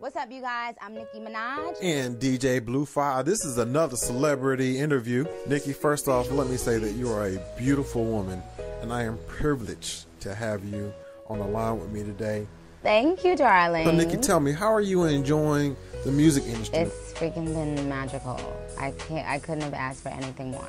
What's up, you guys? I'm Nicki Minaj. And DJ Bluphi. This is another celebrity interview. Nicki, first off, let me say that you are a beautiful woman, and I am privileged to have you on the line with me today. Thank you, darling. So, Nicki, tell me, how are you enjoying the music industry? It's freaking been magical. I couldn't have asked for anything more.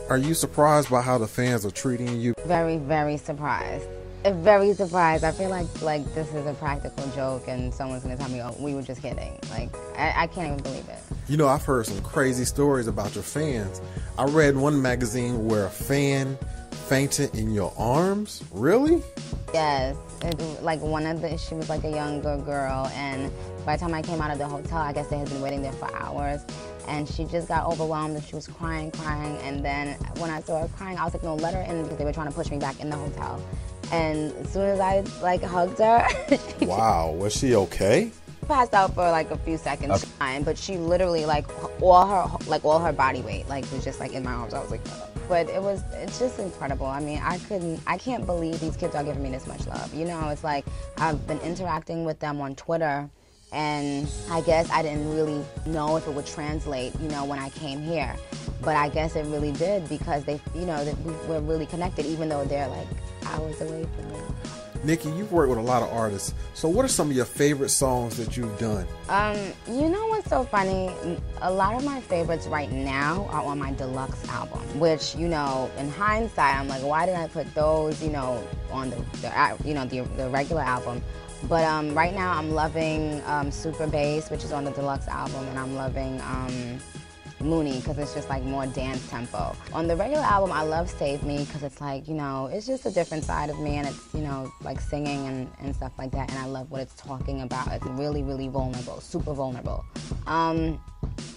Are you surprised by how the fans are treating you? Very, very surprised. Very surprised. I feel like this is a practical joke and someone's gonna tell me, oh, we were just kidding. Like, I can't even believe it. You know, I've heard some crazy stories about your fans. I read one magazine where a fan fainted in your arms. Really? Yes. She was like a younger girl, and by the time I came out of the hotel, I guess they had been waiting there for hours, and she just got overwhelmed and she was crying, and then when I saw her crying, I was like, no, let her in, because they were trying to push me back in the hotel. And as soon as I hugged her, wow, was she okay? Passed out for like a few seconds, but she literally all her body weight was just in my arms. I was like, but it's just incredible. I mean, I can't believe these kids are giving me this much love. You know, it's like I've been interacting with them on Twitter, and I guess I didn't really know if it would translate, you know, when I came here. But I guess it really did, because they, you know, that we're really connected, even though they're like hours away from me. Nicki, you've worked with a lot of artists. So what are some of your favorite songs that you've done? You know what's so funny? A lot of my favorites right now are on my deluxe album, which, you know, in hindsight, I'm like, why did I put those, you know, on the regular album? But right now I'm loving Super Bass, which is on the deluxe album, and I'm loving Mooney, because it's just like more dance tempo. On the regular album, I love Save Me, because it's like, you know, it's just a different side of me, and it's, you know, like singing and stuff like that, and I love what it's talking about. It's really, really vulnerable, super vulnerable. And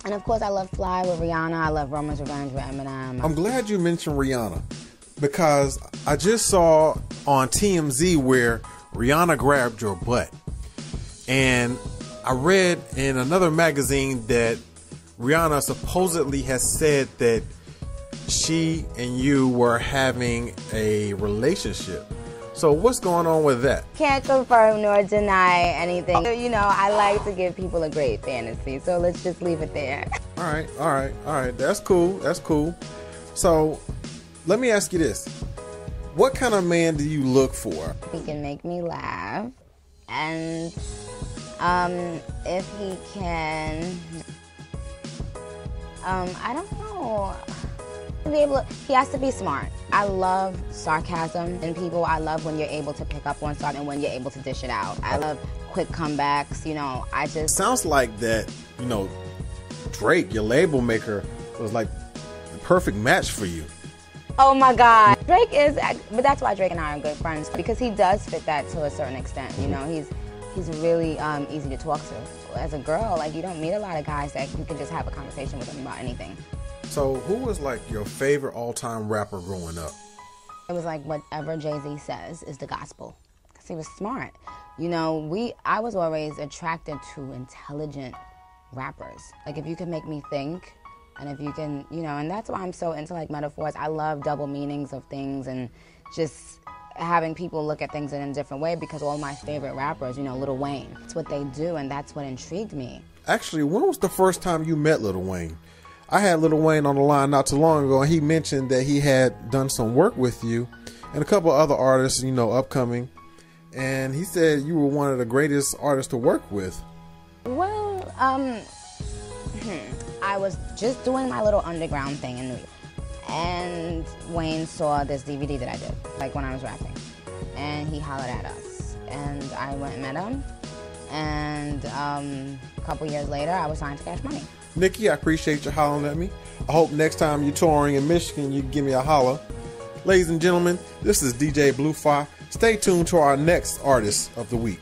of course, I love Fly with Rihanna. I love Roman's Revenge with Eminem. I'm glad you mentioned Rihanna, because I just saw on TMZ where Rihanna grabbed your butt. And I read in another magazine that Rihanna supposedly has said that she and you were having a relationship. So what's going on with that? Can't confirm nor deny anything. You know, I like to give people a great fantasy, so let's just leave it there. All right. That's cool. That's cool. So let me ask you this. What kind of man do you look for? He can make me laugh, and if he can, I don't know. He has to be smart. I love sarcasm in people. I love when you're able to pick up on something and when you're able to dish it out. I love quick comebacks, you know. Sounds like that, you know, Drake, your label maker, was like the perfect match for you. Oh my God. Drake is, but that's why Drake and I are good friends, because he does fit that to a certain extent, you know. He's really easy to talk to. As a girl, like, you don't meet a lot of guys that you can just have a conversation with them about anything. So who was like your favorite all-time rapper growing up? It was like whatever Jay-Z says is the gospel, because he was smart. You know, I was always attracted to intelligent rappers. Like, if you can make me think, and if you can, you know, and that's why I'm so into like metaphors. I love double meanings of things, and just having people look at things in a different way, because all my favorite rappers, you know, Lil Wayne, that's what they do, and that's what intrigued me. Actually, when was the first time you met Lil Wayne? I had Lil Wayne on the line not too long ago, and he mentioned that he had done some work with you and a couple other artists, you know, upcoming, and he said you were one of the greatest artists to work with. Well, I was just doing my little underground thing in New York, and Wayne saw this DVD that I did, like when I was rapping, and he hollered at us, and I went and met him, and a couple years later, I was signed to Cash Money. Nicki, I appreciate you hollering at me. I hope next time you're touring in Michigan, you can give me a holler. Ladies and gentlemen, this is DJ Bluphi. Stay tuned to our next artist of the week.